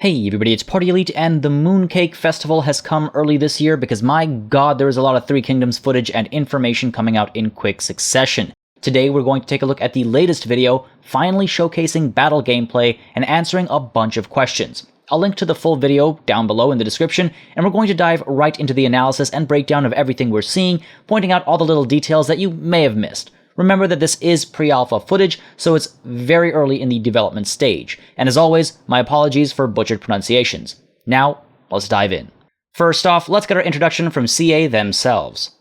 Hey everybody, it's Party Elite, and the Mooncake Festival has come early this year because my god, there is a lot of Three Kingdoms footage and information coming out in quick succession. Today we're going to take a look at the latest video, finally showcasing battle gameplay and answering a bunch of questions. I'll link to the full video down below in the description, and we're going to dive right into the analysis and breakdown of everything we're seeing, pointing out all the little details that you may have missed. Remember that this is pre-alpha footage, so it's very early in the development stage. And as always, my apologies for butchered pronunciations. Now, let's dive in. First off, let's get our introduction from CA themselves.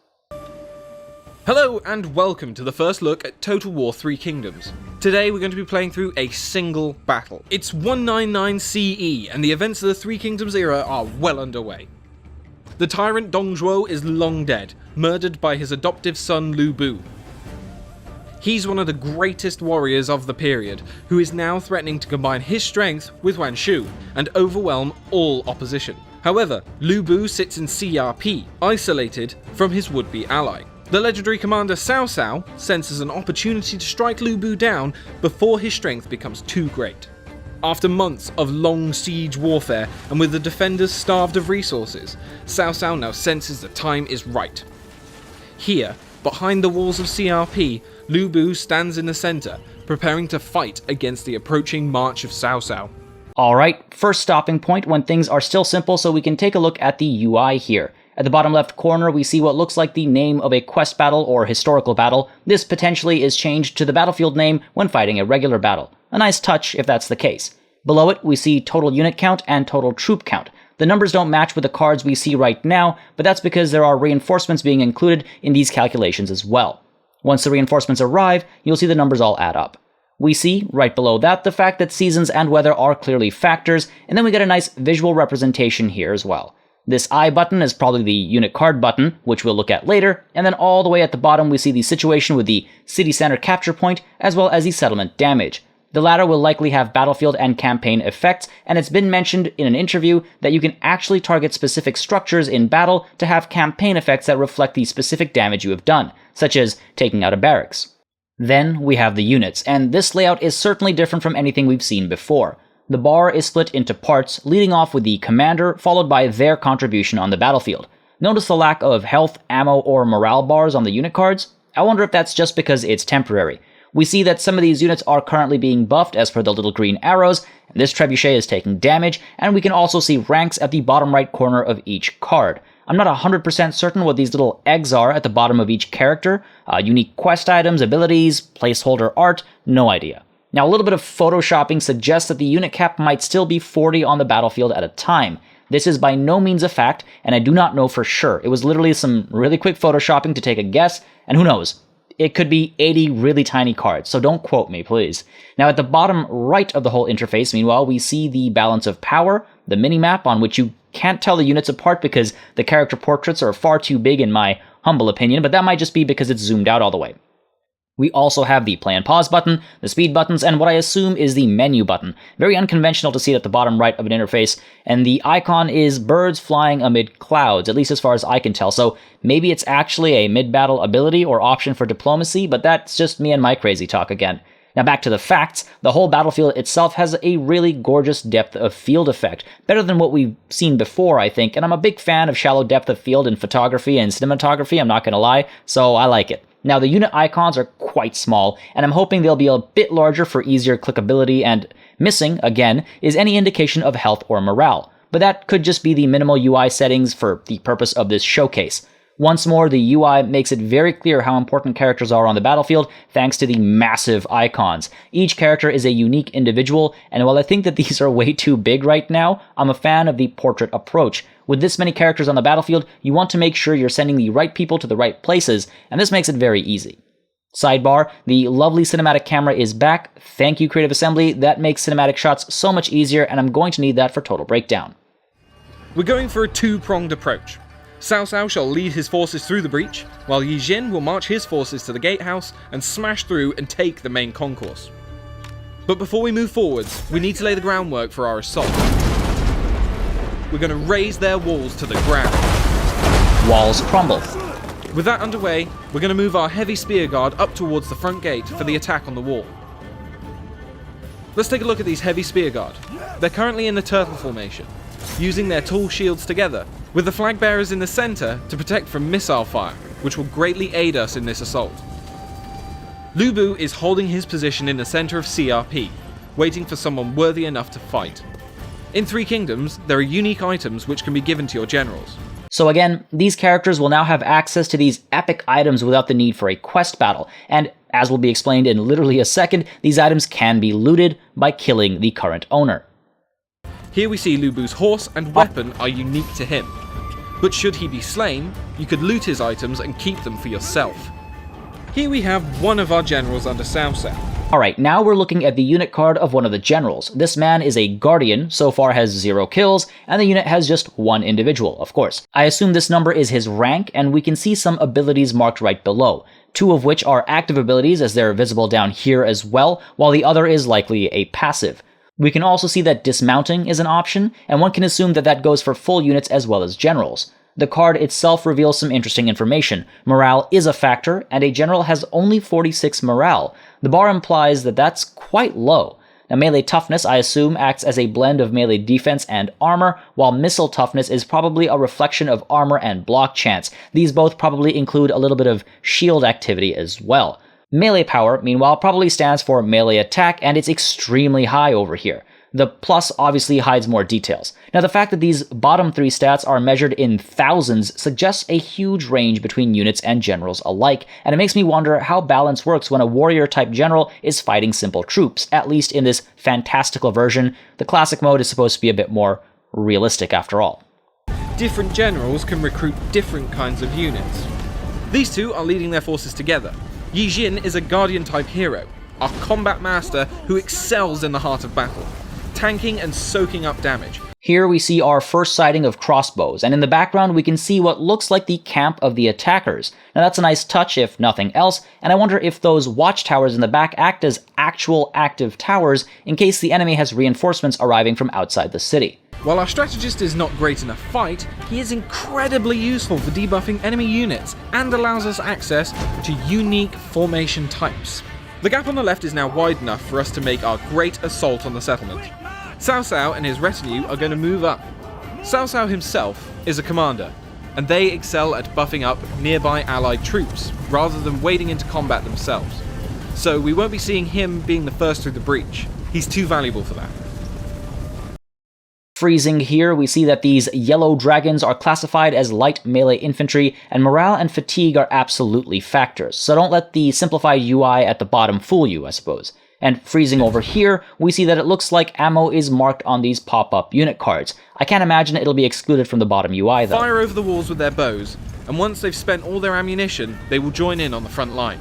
Hello and welcome to the first look at Total War Three Kingdoms. Today we're going to be playing through a single battle. It's 199 CE and the events of the Three Kingdoms era are well underway. The tyrant Dong Zhuo is long dead, murdered by his adoptive son Lu Bu. He's one of the greatest warriors of the period, who is now threatening to combine his strength with Yuan Shu and overwhelm all opposition. However, Lu Bu sits in CRP, isolated from his would-be ally. The legendary commander Cao Cao senses an opportunity to strike Lu Bu down before his strength becomes too great. After months of long siege warfare and with the defenders starved of resources, Cao Cao now senses the time is right. Here, behind the walls of CRP, Lu Bu stands in the center, preparing to fight against the approaching march of Cao Cao. Alright, first stopping point when things are still simple, so we can take a look at the UI here. At the bottom left corner, we see what looks like the name of a quest battle or historical battle. This potentially is changed to the battlefield name when fighting a regular battle. A nice touch if that's the case. Below it, we see total unit count and total troop count. The numbers don't match with the cards we see right now, but that's because there are reinforcements being included in these calculations as well. Once the reinforcements arrive, you'll see the numbers all add up. We see, right below that, the fact that seasons and weather are clearly factors, and then we get a nice visual representation here as well. This I button is probably the unit card button, which we'll look at later, and then all the way at the bottom we see the situation with the city center capture point, as well as the settlement damage. The latter will likely have battlefield and campaign effects, and it's been mentioned in an interview that you can actually target specific structures in battle to have campaign effects that reflect the specific damage you have done, such as taking out a barracks. Then we have the units, and this layout is certainly different from anything we've seen before. The bar is split into parts, leading off with the commander, followed by their contribution on the battlefield. Notice the lack of health, ammo, or morale bars on the unit cards? I wonder if that's just because it's temporary. We see that some of these units are currently being buffed as per the little green arrows, and this trebuchet is taking damage, and we can also see ranks at the bottom right corner of each card. I'm not 100% certain what these little eggs are at the bottom of each character. Unique quest items, abilities, placeholder art, no idea. Now, a little bit of photoshopping suggests that the unit cap might still be 40 on the battlefield at a time. This is by no means a fact, and I do not know for sure. It was literally some really quick photoshopping to take a guess, and who knows? It could be 80 really tiny cards, so don't quote me, please. Now, at the bottom right of the whole interface, meanwhile, we see the balance of power, the minimap on which you can't tell the units apart because the character portraits are far too big in my humble opinion, but that might just be because it's zoomed out all the way. We also have the play and pause button, the speed buttons, and what I assume is the menu button. Very unconventional to see it at the bottom right of an interface, and the icon is birds flying amid clouds, at least as far as I can tell, so maybe it's actually a mid-battle ability or option for diplomacy, but that's just me and my crazy talk again. Now back to the facts, the whole battlefield itself has a really gorgeous depth of field effect, better than what we've seen before, I think, and I'm a big fan of shallow depth of field in photography and cinematography, I'm not gonna lie, so I like it. Now, the unit icons are quite small, and I'm hoping they'll be a bit larger for easier clickability, and missing, again, is any indication of health or morale. But that could just be the minimal UI settings for the purpose of this showcase. Once more, the UI makes it very clear how important characters are on the battlefield, thanks to the massive icons. Each character is a unique individual, and while I think that these are way too big right now, I'm a fan of the portrait approach. With this many characters on the battlefield, you want to make sure you're sending the right people to the right places, and this makes it very easy. Sidebar, the lovely cinematic camera is back. Thank you, Creative Assembly. That makes cinematic shots so much easier, and I'm going to need that for total breakdown. We're going for a two-pronged approach. Cao Cao shall lead his forces through the breach, while Yi Jin will march his forces to the gatehouse and smash through and take the main concourse. But before we move forwards, we need to lay the groundwork for our assault. We're going to raise their walls to the ground. Walls crumble. With that underway, we're going to move our heavy spear guard up towards the front gate for the attack on the wall. Let's take a look at these heavy spear guard. They're currently in the turtle formation, using their tall shields together, with the flag bearers in the center to protect from missile fire, which will greatly aid us in this assault. Lu Bu is holding his position in the center of CRP, waiting for someone worthy enough to fight. In Three Kingdoms, there are unique items which can be given to your generals. So again, these characters will now have access to these epic items without the need for a quest battle, and as will be explained in literally a second, these items can be looted by killing the current owner. Here we see Lu Bu's horse and weapon are unique to him, but should he be slain, you could loot his items and keep them for yourself. Here we have one of our generals under Cao Cao. Alright, now we're looking at the unit card of one of the generals. This man is a Guardian, so far has 0 kills, and the unit has just 1 individual, of course. I assume this number is his rank, and we can see some abilities marked right below, 2 of which are active abilities as they're visible down here as well, while the other is likely a passive. We can also see that dismounting is an option, and one can assume that that goes for full units as well as generals. The card itself reveals some interesting information. Morale is a factor, and a general has only 46 morale. The bar implies that that's quite low. Now, melee toughness, I assume, acts as a blend of melee defense and armor, while missile toughness is probably a reflection of armor and block chance. These both probably include a little bit of shield activity as well. Melee power, meanwhile, probably stands for melee attack, and it's extremely high over here. The plus obviously hides more details. Now, the fact that these bottom 3 stats are measured in thousands suggests a huge range between units and generals alike, and it makes me wonder how balance works when a warrior-type general is fighting simple troops, at least in this fantastical version. The classic mode is supposed to be a bit more realistic after all. Different generals can recruit different kinds of units. These two are leading their forces together. Yi Jin is a Guardian-type hero, our combat master who excels in the heart of battle, tanking and soaking up damage. Here we see our first sighting of crossbows, and in the background we can see what looks like the camp of the attackers. Now that's a nice touch if nothing else, and I wonder if those watchtowers in the back act as actual active towers in case the enemy has reinforcements arriving from outside the city. While our strategist is not great in a fight, he is incredibly useful for debuffing enemy units and allows us access to unique formation types. The gap on the left is now wide enough for us to make our great assault on the settlement. Cao Cao and his retinue are going to move up. Cao Cao himself is a commander, and they excel at buffing up nearby allied troops, rather than wading into combat themselves. So we won't be seeing him being the first through the breach. He's too valuable for that. Freezing here, we see that these yellow dragons are classified as light melee infantry, and morale and fatigue are absolutely factors, so don't let the simplified UI at the bottom fool you, I suppose. And freezing over here, we see that it looks like ammo is marked on these pop-up unit cards. I can't imagine it'll be excluded from the bottom UI though. Fire over the walls with their bows, and once they've spent all their ammunition, they will join in on the front line.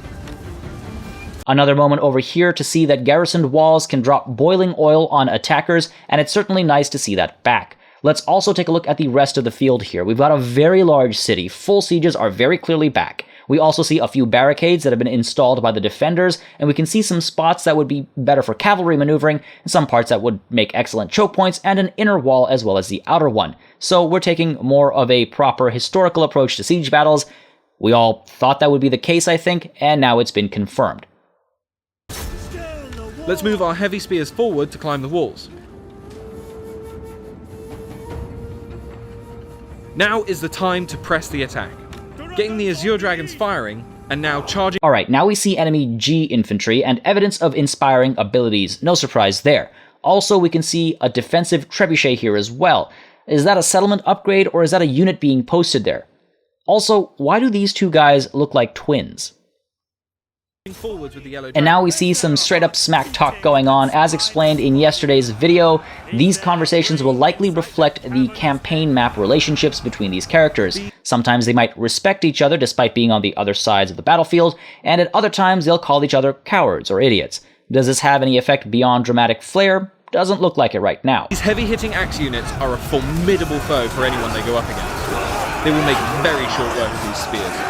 Another moment over here to see that garrisoned walls can drop boiling oil on attackers, and it's certainly nice to see that back. Let's also take a look at the rest of the field here. We've got a very large city. Full sieges are very clearly back. We also see a few barricades that have been installed by the defenders, and we can see some spots that would be better for cavalry maneuvering, and some parts that would make excellent choke points, and an inner wall as well as the outer one. So we're taking more of a proper historical approach to siege battles. We all thought that would be the case, I think, and now it's been confirmed. Let's move our heavy spears forward to climb the walls. Now is the time to press the attack. Getting the Azure Dragons firing, and now charging. Alright, now we see enemy G infantry and evidence of inspiring abilities. No surprise there. Also, we can see a defensive trebuchet here as well. Is that a settlement upgrade, or is that a unit being posted there? Also, why do these two guys look like twins? And now we see some straight up smack talk going on. As explained in yesterday's video, these conversations will likely reflect the campaign map relationships between these characters. Sometimes they might respect each other despite being on the other sides of the battlefield, and at other times they'll call each other cowards or idiots. Does this have any effect beyond dramatic flair? Doesn't look like it right now. These heavy hitting axe units are a formidable foe for anyone they go up against. They will make very short work of these spears.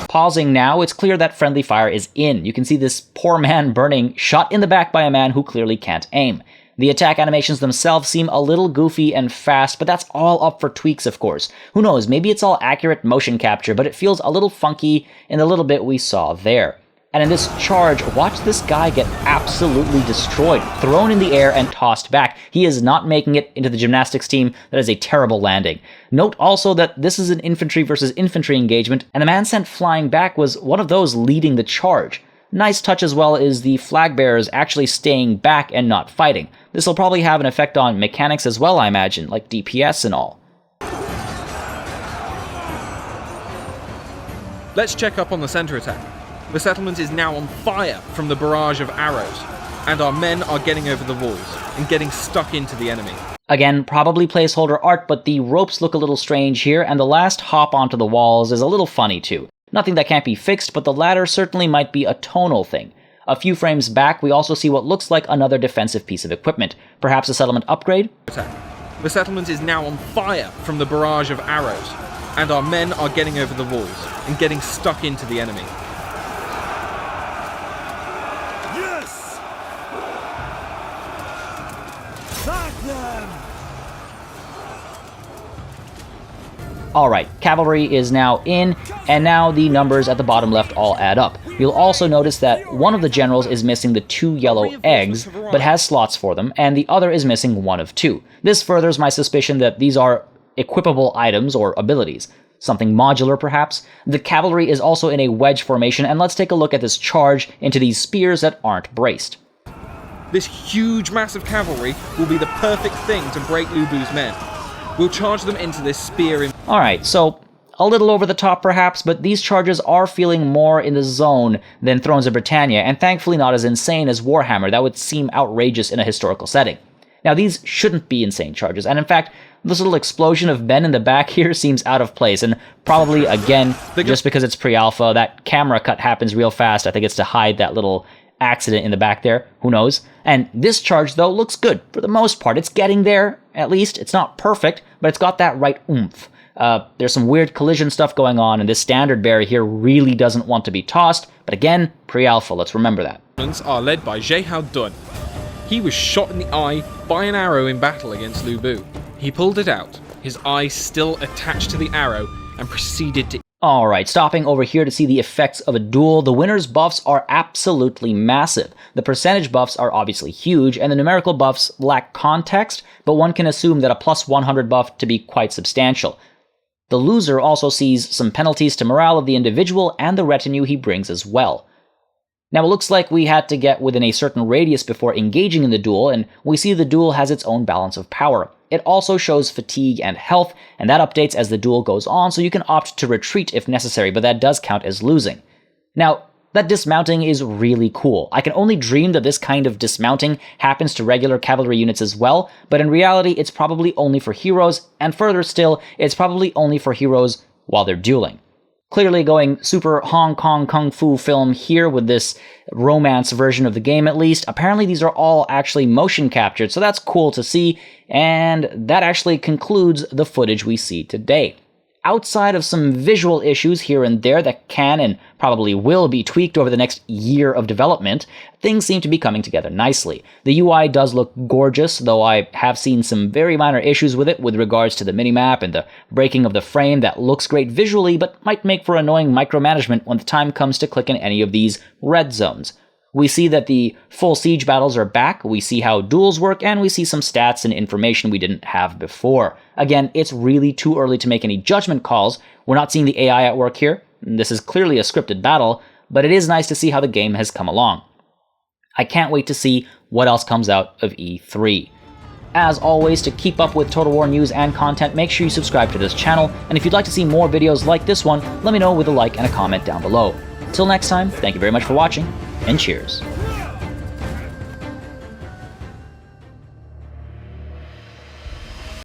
Pausing now, it's clear that friendly fire is in. You can see this poor man burning, shot in the back by a man who clearly can't aim. The attack animations themselves seem a little goofy and fast, but that's all up for tweaks, of course. Who knows, maybe it's all accurate motion capture, but it feels a little funky in the little bit we saw there. And in this charge, watch this guy get absolutely destroyed, thrown in the air and tossed back. He is not making it into the gymnastics team. That is a terrible landing. Note also that this is an infantry versus infantry engagement, and the man sent flying back was one of those leading the charge. Nice touch as well is the flag bearers actually staying back and not fighting. This will probably have an effect on mechanics as well, I imagine, like DPS and all. Let's check up on the center attack. The settlement is now on fire from the barrage of arrows, and our men are getting over the walls and getting stuck into the enemy. Again, probably placeholder art, but the ropes look a little strange here, and the last hop onto the walls is a little funny too. Nothing that can't be fixed, but the latter certainly might be a tonal thing. A few frames back, we also see what looks like another defensive piece of equipment. Perhaps a settlement upgrade? The settlement is now on fire from the barrage of arrows, and our men are getting over the walls and getting stuck into the enemy. Yes! Sack them! Alright, cavalry is now in, and now the numbers at the bottom left all add up. You'll also notice that one of the generals is missing the 2 yellow eggs, but has slots for them, and the other is missing 1 of 2. This furthers my suspicion that these are equipable items or abilities. Something modular, perhaps? The cavalry is also in a wedge formation, and let's take a look at this charge into these spears that aren't braced. This huge mass of cavalry will be the perfect thing to break Lu Bu's men. We'll charge them into this spear. Alright, so a little over the top perhaps, but these charges are feeling more in the zone than Thrones of Britannia, and thankfully not as insane as Warhammer. That would seem outrageous in a historical setting. Now, these shouldn't be insane charges, and in fact, this little explosion of men in the back here seems out of place, and probably, again, just because it's pre-alpha, that camera cut happens real fast. I think it's to hide that little accident in the back there. Who knows? And this charge, though, looks good for the most part. It's getting there, at least. It's not perfect, but it's got that right oomph. There's some weird collision stuff going on, and this standard bearer here really doesn't want to be tossed, but again, pre-alpha, let's remember that. Are led by Jehad Dun. He was shot in the eye by an arrow in battle against Lu Bu. He pulled it out, his eye still attached to the arrow, and proceeded to... Alright, stopping over here to see the effects of a duel, the winner's buffs are absolutely massive. The percentage buffs are obviously huge, and the numerical buffs lack context, but one can assume that a plus 100 buff to be quite substantial. The loser also sees some penalties to morale of the individual and the retinue he brings as well. Now, it looks like we had to get within a certain radius before engaging in the duel, and we see the duel has its own balance of power. It also shows fatigue and health, and that updates as the duel goes on, so you can opt to retreat if necessary, but that does count as losing. Now, that dismounting is really cool. I can only dream that this kind of dismounting happens to regular cavalry units as well, but in reality, it's probably only for heroes, and further still, it's probably only for heroes while they're dueling. Clearly going super Hong Kong Kung Fu film here with this romance version of the game at least. Apparently these are all actually motion captured, so that's cool to see, and that actually concludes the footage we see today. Outside of some visual issues here and there that can and probably will be tweaked over the next year of development, things seem to be coming together nicely. The UI does look gorgeous, though I have seen some very minor issues with it with regards to the minimap and the breaking of the frame that looks great visually, but might make for annoying micromanagement when the time comes to click in any of these red zones. We see that the full siege battles are back, we see how duels work, and we see some stats and information we didn't have before. Again, it's really too early to make any judgment calls. We're not seeing the AI at work here. This is clearly a scripted battle, but it is nice to see how the game has come along. I can't wait to see what else comes out of E3. As always, to keep up with Total War news and content, make sure you subscribe to this channel, and if you'd like to see more videos like this one, let me know with a like and a comment down below. Till next time, thank you very much for watching, and cheers.